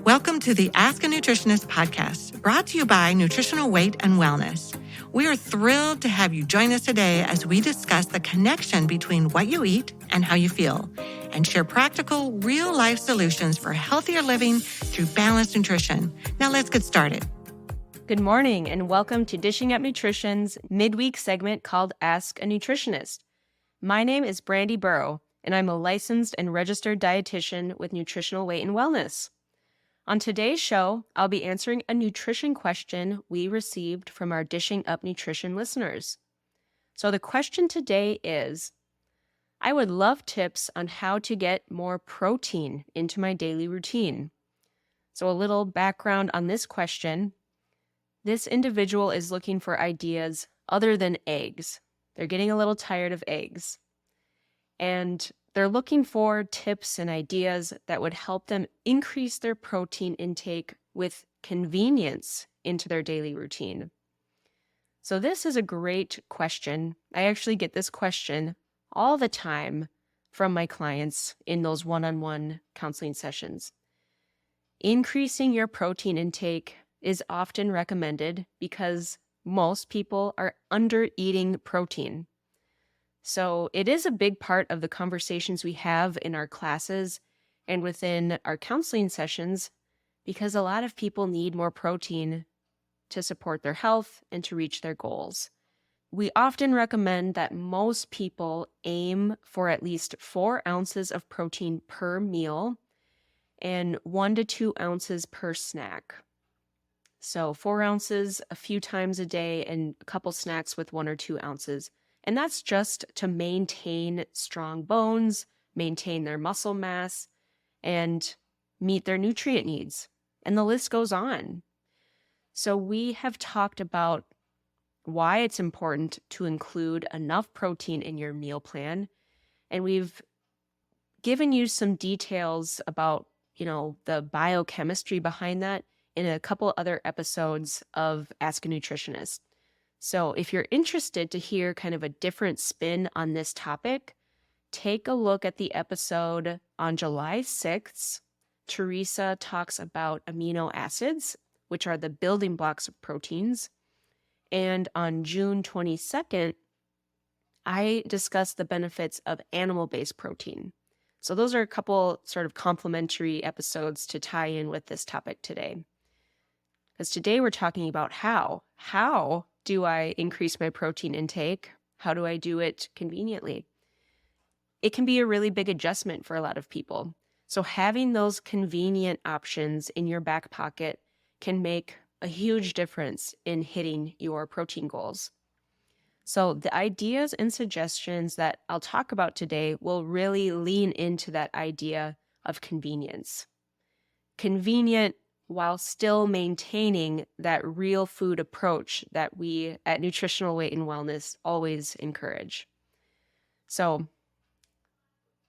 Welcome to the Ask a Nutritionist podcast, brought to you by Nutritional Weight and Wellness. We are thrilled to have you join us today as we discuss the connection between what you eat and how you feel, and share practical, real-life solutions for healthier living through balanced nutrition. Now let's get started. Good morning and welcome to Dishing Up Nutrition's midweek segment called Ask a Nutritionist. My name is Brandy and I'm a licensed and registered dietitian with Nutritional Weight and Wellness. On today's show, I'll be answering a nutrition question we received from our Dishing Up Nutrition listeners. So the question today is, I would love tips on how to get more protein into my daily routine. So a little background on this question. This individual is looking for ideas other than eggs. They're getting a little tired of eggs. And they're looking for tips and ideas that would help them increase their protein intake with convenience into their daily routine. So this is a great question. I actually get this question all the time from my clients in those one-on-one counseling sessions. Increasing your protein intake is often recommended because most people are under-eating protein. So it is a big part of the conversations we have in our classes and within our counseling sessions because a lot of people need more protein to support their health and to reach their goals. We often recommend that most people aim for at least 4 ounces of protein per meal and 1 to 2 ounces per snack. So 4 ounces a few times a day and a couple snacks with 1 or 2 ounces. And that's just to maintain strong bones, maintain their muscle mass, and meet their nutrient needs. And the list goes on. So we have talked about why it's important to include enough protein in your meal plan. And we've given you some details about, the biochemistry behind that in a couple other episodes of Ask a Nutritionist. So if you're interested to hear kind of a different spin on this topic, take a look at the episode on July 6th. Teresa talks about amino acids, which are the building blocks of proteins. And on June 22nd, I discussed the benefits of animal-based protein. So those are a couple sort of complementary episodes to tie in with this topic today. Because today we're talking about how. How do I increase my protein intake? How do I do it conveniently? It can be a really big adjustment for a lot of people. So having those convenient options in your back pocket can make a huge difference in hitting your protein goals. So the ideas and suggestions that I'll talk about today will really lean into that idea of convenience. Convenient while still maintaining that real food approach that we at Nutritional Weight and Wellness always encourage. So,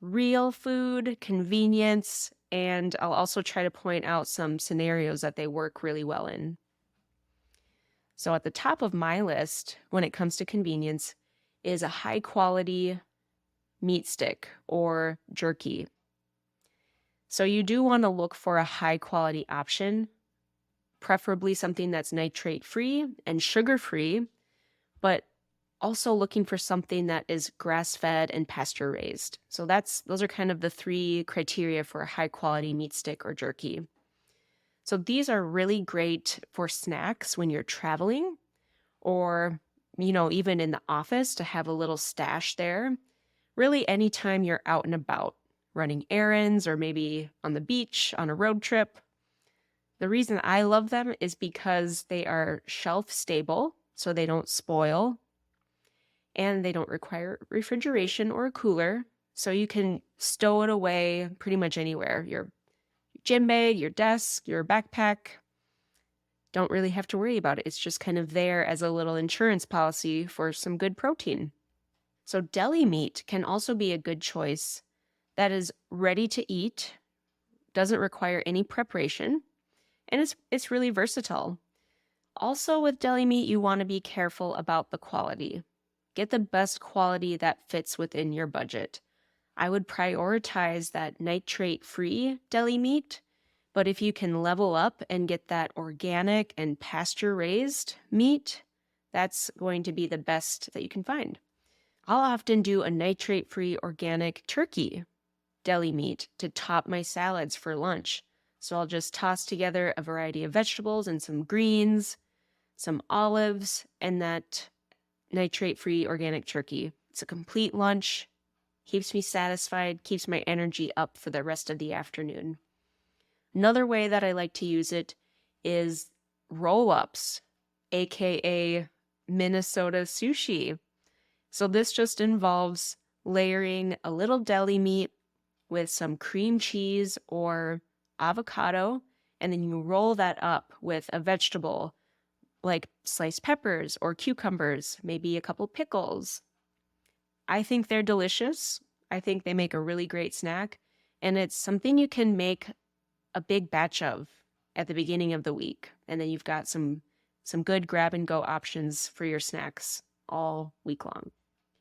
real food, convenience, and I'll also try to point out some scenarios that they work really well in. So at the top of my list, when it comes to convenience, is a high-quality meat stick or jerky. So you do want to look for a high-quality option, preferably something that's nitrate-free and sugar-free, but also looking for something that is grass-fed and pasture-raised. So those are kind of the 3 criteria for a high-quality meat stick or jerky. So these are really great for snacks when you're traveling or, even in the office to have a little stash there. Really anytime you're out and about, running errands or maybe on the beach on a road trip. The reason I love them is because they are shelf stable, so they don't spoil, and they don't require refrigeration or a cooler, so you can stow it away pretty much anywhere. Your gym bag, your desk, your backpack. Don't really have to worry about it. It's just kind of there as a little insurance policy for some good protein. So deli meat can also be a good choice that is ready to eat, doesn't require any preparation, and it's really versatile. Also with deli meat, you want to be careful about the quality. Get the best quality that fits within your budget. I would prioritize that nitrate-free deli meat But if you can level up and get that organic and pasture-raised meat, that's going to be the best that you can find. I'll often do a nitrate-free organic turkey deli meat to top my salads for lunch. So I'll just toss together a variety of vegetables and some greens, some olives, and that nitrate-free organic turkey. It's a complete lunch, keeps me satisfied, keeps my energy up for the rest of the afternoon. Another way that I like to use it is roll-ups, aka Minnesota sushi. So this just involves layering a little deli meat with some cream cheese or avocado, and then you roll that up with a vegetable like sliced peppers or cucumbers, maybe a couple pickles. I think they're delicious. I think they make a really great snack, and it's something you can make a big batch of at the beginning of the week, and then you've got some good grab and go options for your snacks all week long.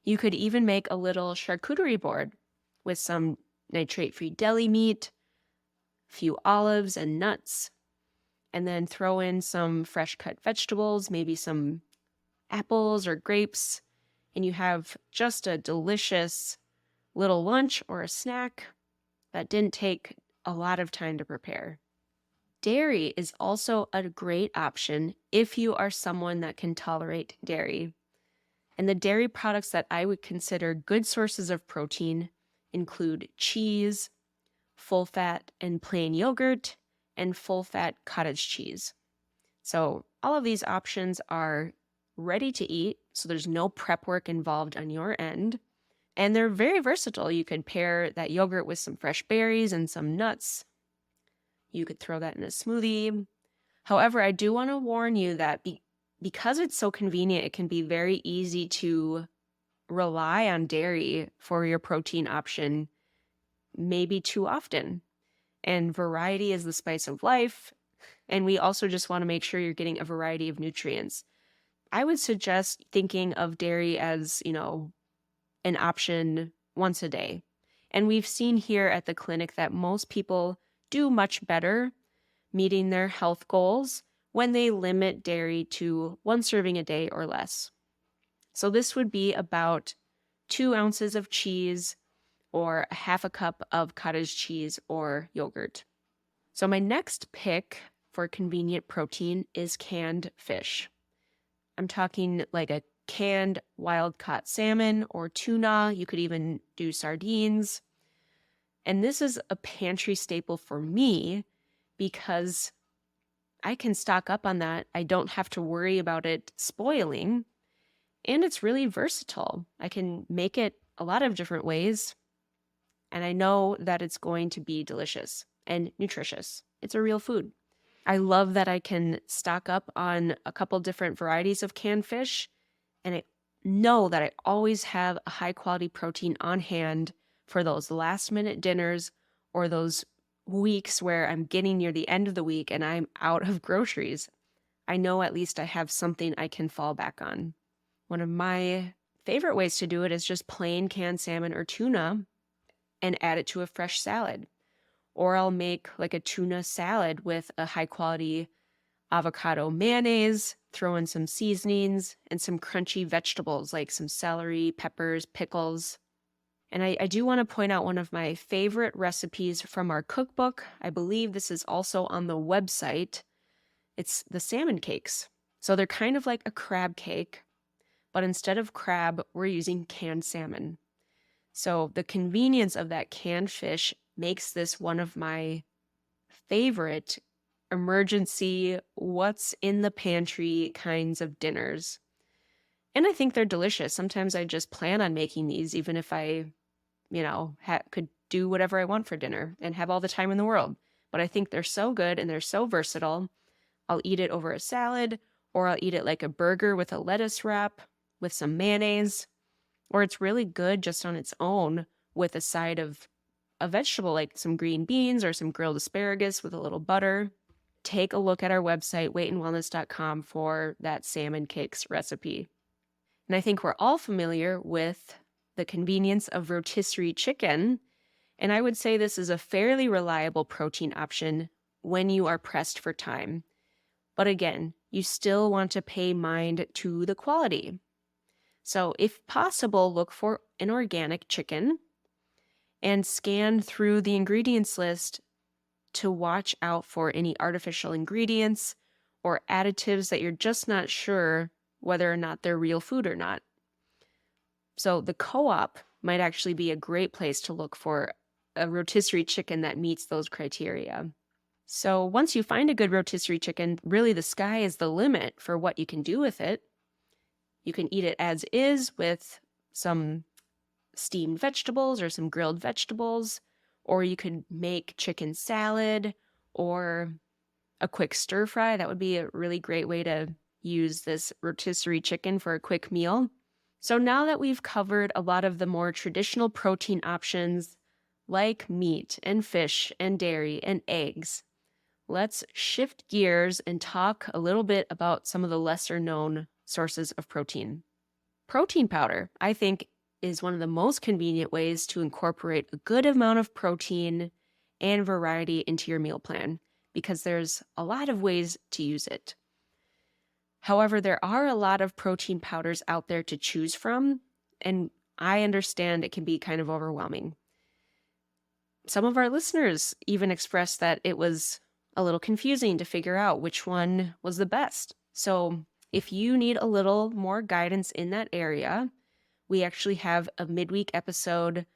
You could even make a little charcuterie board with some nitrate-free deli meat, a few olives and nuts, and then throw in some fresh cut vegetables, maybe some apples or grapes, and you have just a delicious little lunch or a snack that didn't take a lot of time to prepare. Dairy is also a great option if you are someone that can tolerate dairy. And the dairy products that I would consider good sources of protein include cheese, full-fat and plain yogurt, and full-fat cottage cheese. So all of these options are ready to eat, so there's no prep work involved on your end. And they're very versatile. You could pair that yogurt with some fresh berries and some nuts. You could throw that in a smoothie. However, I do want to warn you that because it's so convenient, it can be very easy to rely on dairy for your protein option maybe too often. And variety is the spice of life. And we also just want to make sure you're getting a variety of nutrients. I would suggest thinking of dairy as, an option once a day. And we've seen here at the clinic that most people do much better meeting their health goals when they limit dairy to 1 serving a day or less. So this would be about 2 ounces of cheese or a half a cup of cottage cheese or yogurt. So my next pick for convenient protein is canned fish. I'm talking like a canned wild-caught salmon or tuna. You could even do sardines. And this is a pantry staple for me because I can stock up on that. I don't have to worry about it spoiling. And it's really versatile. I can make it a lot of different ways. And I know that it's going to be delicious and nutritious. It's a real food. I love that I can stock up on a couple different varieties of canned fish. And I know that I always have a high quality protein on hand for those last minute dinners or those weeks where I'm getting near the end of the week and I'm out of groceries. I know at least I have something I can fall back on. One of my favorite ways to do it is just plain canned salmon or tuna and add it to a fresh salad. Or I'll make like a tuna salad with a high quality avocado mayonnaise, throw in some seasonings and some crunchy vegetables like some celery, peppers, pickles. And I do want to point out one of my favorite recipes from our cookbook. I believe this is also on the website. It's the salmon cakes. So they're kind of like a crab cake, but instead of crab, we're using canned salmon. So the convenience of that canned fish makes this one of my favorite emergency, what's in the pantry kinds of dinners. And I think they're delicious. Sometimes I just plan on making these, even if I, could do whatever I want for dinner and have all the time in the world. But I think they're so good and they're so versatile. I'll eat it over a salad, or I'll eat it like a burger with a lettuce wrap with some mayonnaise. Or it's really good just on its own with a side of a vegetable like some green beans or some grilled asparagus with a little butter. Take a look at our website, weightandwellness.com, for that salmon cakes recipe. And I think we're all familiar with the convenience of rotisserie chicken. And I would say this is a fairly reliable protein option when you are pressed for time. But again, you still want to pay mind to the quality. So if possible, look for an organic chicken and scan through the ingredients list to watch out for any artificial ingredients or additives that you're just not sure whether or not they're real food or not. So the co-op might actually be a great place to look for a rotisserie chicken that meets those criteria. So once you find a good rotisserie chicken, really the sky is the limit for what you can do with it. You can eat it as is with some steamed vegetables or some grilled vegetables, or you could make chicken salad or a quick stir fry. That would be a really great way to use this rotisserie chicken for a quick meal. So now that we've covered a lot of the more traditional protein options like meat and fish and dairy and eggs, let's shift gears and talk a little bit about some of the lesser known sources of protein. Protein powder, I think, is one of the most convenient ways to incorporate a good amount of protein and variety into your meal plan because there's a lot of ways to use it. However, there are a lot of protein powders out there to choose from, and I understand it can be kind of overwhelming. Some of our listeners even expressed that it was a little confusing to figure out which one was the best. So if you need a little more guidance in that area, we actually have a midweek episode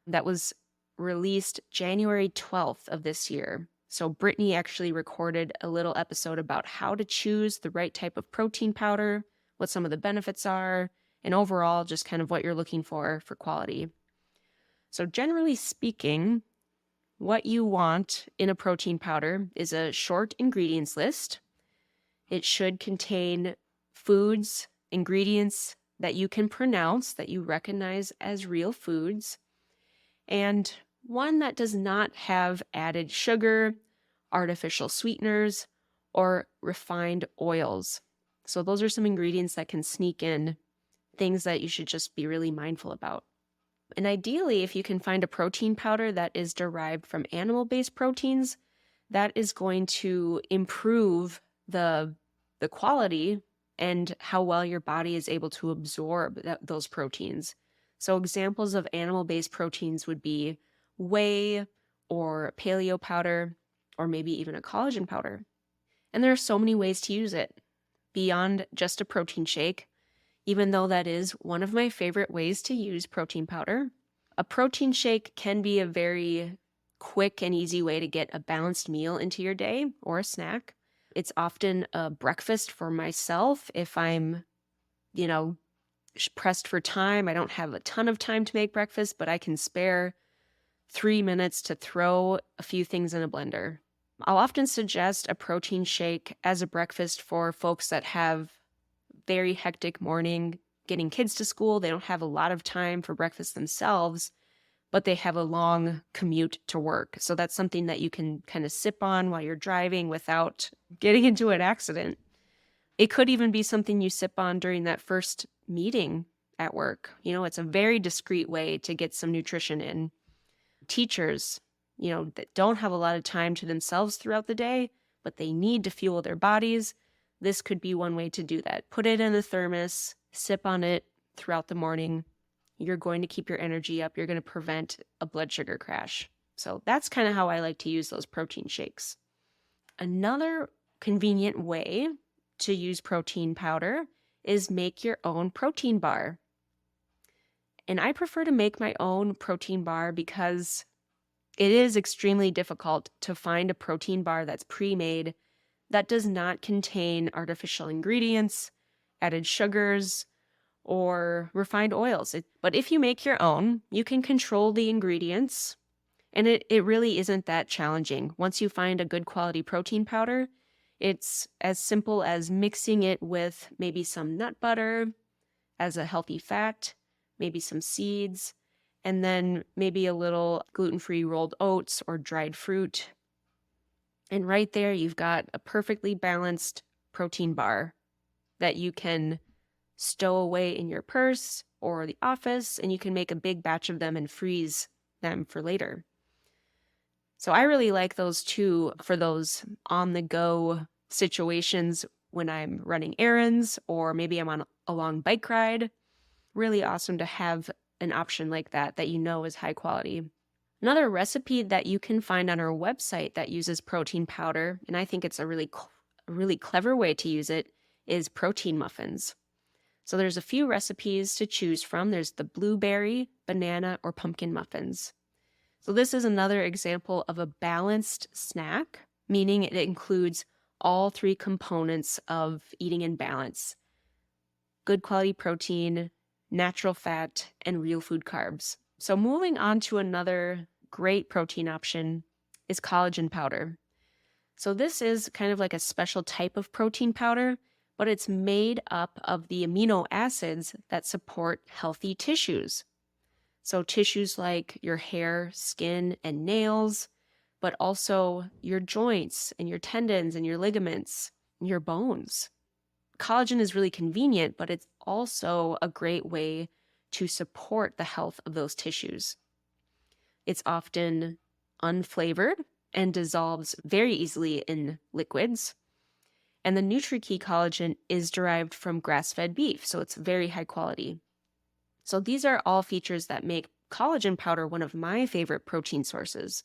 that was released January 12th of this year. So Brittany actually recorded a little episode about how to choose the right type of protein powder, what some of the benefits are, and overall just kind of what you're looking for quality. So generally speaking, what you want in a protein powder is a short ingredients list. It should contain foods, ingredients that you can pronounce, that you recognize as real foods, and one that does not have added sugar, artificial sweeteners, or refined oils. So those are some ingredients that can sneak in, things that you should just be really mindful about. And ideally, if you can find a protein powder that is derived from animal-based proteins, that is going to improve the quality and how well your body is able to absorb those proteins. So examples of animal-based proteins would be whey or paleo powder, or maybe even a collagen powder. And there are so many ways to use it beyond just a protein shake, even though that is one of my favorite ways to use protein powder. A protein shake can be a very quick and easy way to get a balanced meal into your day or a snack. It's often a breakfast for myself if I'm, pressed for time. I don't have a ton of time to make breakfast, but I can spare 3 minutes to throw a few things in a blender. I'll often suggest a protein shake as a breakfast for folks that have very hectic morning getting kids to school. They don't have a lot of time for breakfast themselves, but they have a long commute to work. So that's something that you can kind of sip on while you're driving without getting into an accident. It could even be something you sip on during that first meeting at work. It's a very discreet way to get some nutrition in. Teachers, that don't have a lot of time to themselves throughout the day, but they need to fuel their bodies. This could be one way to do that. Put it in a thermos, sip on it throughout the morning. You're going to keep your energy up. You're going to prevent a blood sugar crash. So that's kind of how I like to use those protein shakes. Another convenient way to use protein powder is make your own protein bar. And I prefer to make my own protein bar because it is extremely difficult to find a protein bar that's pre-made that does not contain artificial ingredients, added sugars, or refined oils. But if you make your own, you can control the ingredients, and it really isn't that challenging. Once you find a good quality protein powder, it's as simple as mixing it with maybe some nut butter as a healthy fat, maybe some seeds, and then maybe a little gluten-free rolled oats or dried fruit. And right there, you've got a perfectly balanced protein bar that you can stow away in your purse or the office, and you can make a big batch of them and freeze them for later. So I really like those too for those on-the-go situations when I'm running errands or maybe I'm on a long bike ride. Really awesome to have an option like that you know is high quality. Another recipe that you can find on our website that uses protein powder, and I think it's a really clever way to use it, is protein muffins. So there's a few recipes to choose from. There's the blueberry, banana, or pumpkin muffins. So this is another example of a balanced snack, meaning it includes all three components of eating in balance: good quality protein, natural fat, and real food carbs. So moving on to another great protein option is collagen powder. So this is kind of like a special type of protein powder, but it's made up of the amino acids that support healthy tissues. So tissues like your hair, skin, and nails, but also your joints and your tendons and your ligaments and your bones. Collagen is really convenient, but it's also a great way to support the health of those tissues. It's often unflavored and dissolves very easily in liquids. And the NutriKey collagen is derived from grass-fed beef, so it's very high quality. So these are all features that make collagen powder one of my favorite protein sources.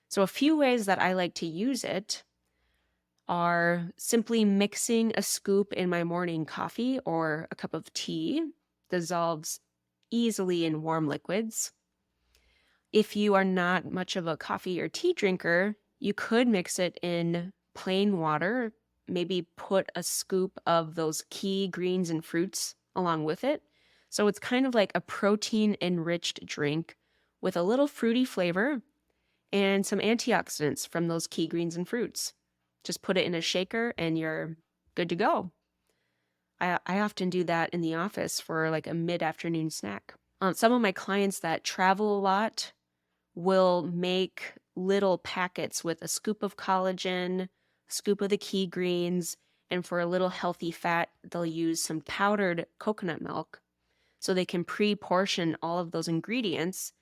So a few ways that I like to use it are simply mixing a scoop in my morning coffee or a cup of tea. Dissolves easily in warm liquids. If you are not much of a coffee or tea drinker, you could mix it in plain water, maybe put a scoop of those key greens and fruits along with it. So it's kind of like a protein-enriched drink with a little fruity flavor and some antioxidants from those key greens and fruits. Just put it in a shaker and you're good to go. I often do that in the office for like a mid-afternoon snack. Some of my clients that travel a lot will make little packets with a scoop of collagen, a scoop of the key greens, and for a little healthy fat, they'll use some powdered coconut milk. So they can pre-portion all of those ingredients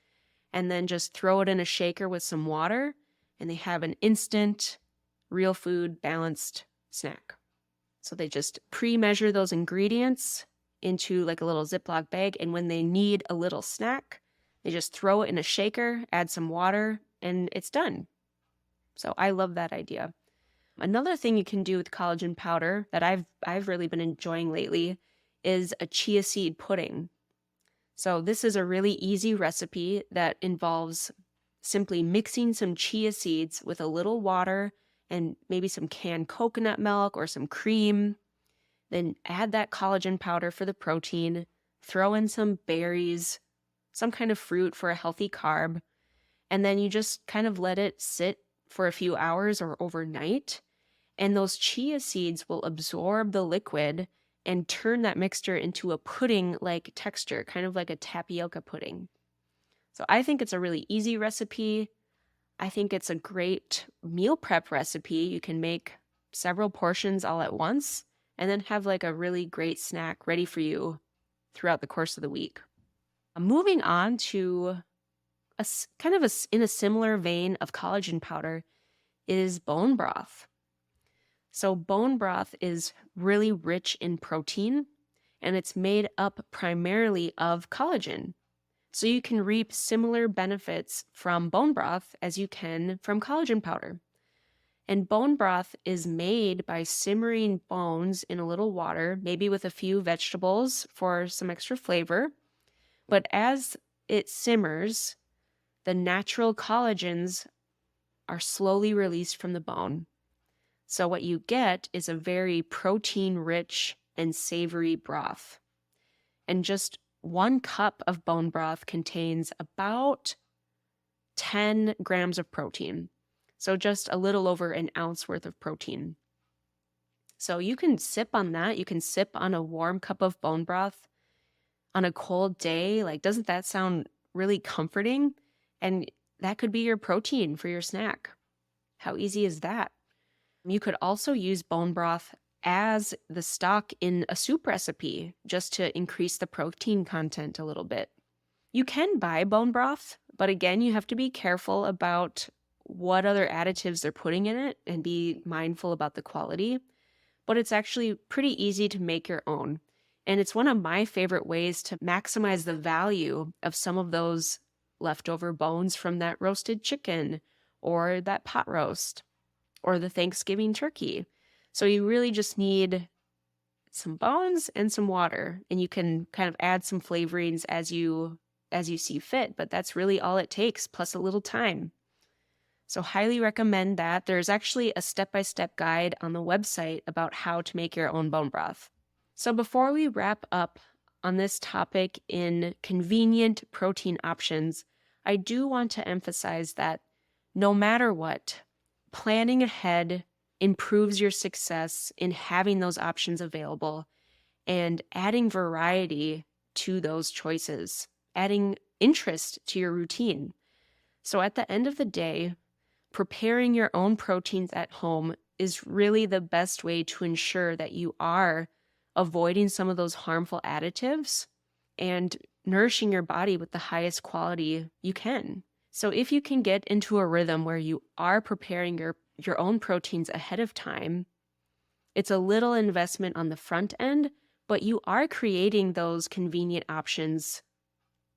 and then just throw it in a shaker with some water, and they have an instant, real food, balanced snack. So they just pre-measure those ingredients into like a little Ziploc bag, and when they need a little snack, they just throw it in a shaker, add some water, and it's done. So I love that idea. Another thing you can do with collagen powder that I've really been enjoying lately is a chia seed pudding. So this is a really easy recipe that involves simply mixing some chia seeds with a little water and maybe some canned coconut milk or some cream. Then add that collagen powder for the protein, throw in some berries, some kind of fruit for a healthy carb, and then you just kind of let it sit for a few hours or overnight, and those chia seeds will absorb the liquid and turn that mixture into a pudding-like texture, kind of like a tapioca pudding. So I think it's a really easy recipe. I think it's a great meal prep recipe. You can make several portions all at once and then have like a really great snack ready for you throughout the course of the week. Moving on to in a similar vein of collagen powder is bone broth. So bone broth is really rich in protein, and it's made up primarily of collagen. So you can reap similar benefits from bone broth as you can from collagen powder. And bone broth is made by simmering bones in a little water, maybe with a few vegetables for some extra flavor. But as it simmers, the natural collagens are slowly released from the bone. So what you get is a very protein-rich and savory broth. And just 1 cup of bone broth contains about 10 grams of protein. So just a little over an ounce worth of protein. So you can sip on that. You can sip on a warm cup of bone broth on a cold day. Like, doesn't that sound really comforting? And that could be your protein for your snack. How easy is that? You could also use bone broth as the stock in a soup recipe just to increase the protein content a little bit. You can buy bone broth, but again, you have to be careful about what other additives they're putting in it and be mindful about the quality. But it's actually pretty easy to make your own. And it's one of my favorite ways to maximize the value of some of those leftover bones from that roasted chicken or that pot roast or the Thanksgiving turkey. So you really just need some bones and some water, and you can kind of add some flavorings as you see fit, but that's really all it takes, plus a little time. So highly recommend that. There's actually a step-by-step guide on the website about how to make your own bone broth. So before we wrap up on this topic in convenient protein options, I do want to emphasize that no matter what, planning ahead improves your success in having those options available and adding variety to those choices, adding interest to your routine. So at the end of the day, preparing your own proteins at home is really the best way to ensure that you are avoiding some of those harmful additives and nourishing your body with the highest quality you can. So if you can get into a rhythm where you are preparing your own proteins ahead of time, it's a little investment on the front end, but you are creating those convenient options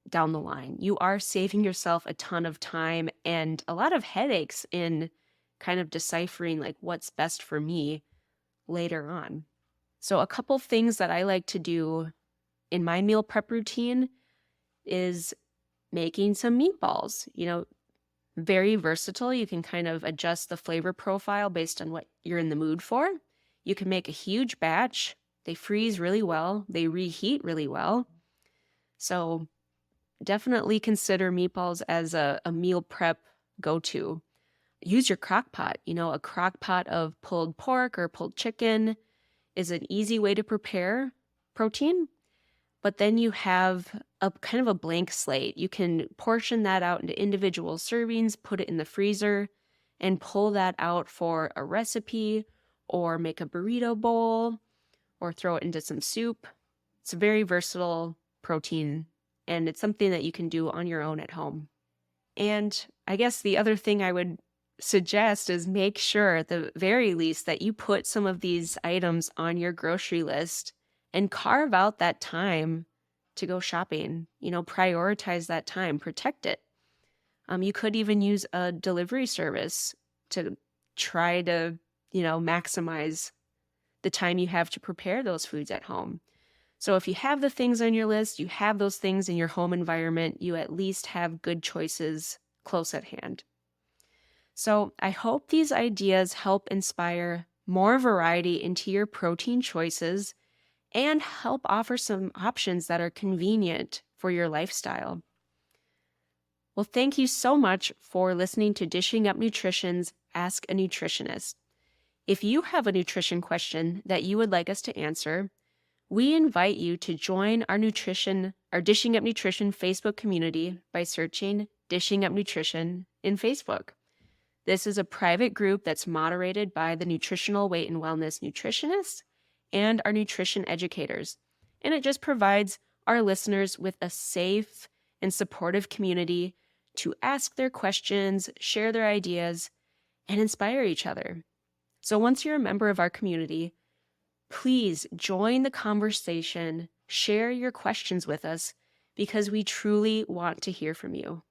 down the line. You are saving yourself a ton of time and a lot of headaches in kind of deciphering like what's best for me later on. So a couple things that I like to do in my meal prep routine is making some meatballs. Very versatile. You can kind of adjust the flavor profile based on what you're in the mood for. You can make a huge batch. They freeze really well. They reheat really well. So definitely consider meatballs as a meal prep go-to. Use your crock pot. A crock pot of pulled pork or pulled chicken is an easy way to prepare protein. But then you have a kind of a blank slate. You can portion that out into individual servings, put it in the freezer, and pull that out for a recipe or make a burrito bowl or throw it into some soup. It's a very versatile protein, and it's something that you can do on your own at home. And I guess the other thing I would suggest is make sure at the very least that you put some of these items on your grocery list and carve out that time to go shopping. Prioritize that time, protect it. You could even use a delivery service to try to, maximize the time you have to prepare those foods at home. So if you have the things on your list, you have those things in your home environment, you at least have good choices close at hand. So I hope these ideas help inspire more variety into your protein choices and help offer some options that are convenient for your lifestyle. Well, thank you so much for listening to Dishing Up Nutrition's Ask a Nutritionist. If you have a nutrition question that you would like us to answer, we invite you to join our Dishing Up Nutrition Facebook community by searching Dishing Up Nutrition in Facebook. This is a private group that's moderated by the Nutritional Weight and Wellness Nutritionist and our nutrition educators. And it just provides our listeners with a safe and supportive community to ask their questions, share their ideas, and inspire each other. So once you're a member of our community, please join the conversation, share your questions with us, because we truly want to hear from you.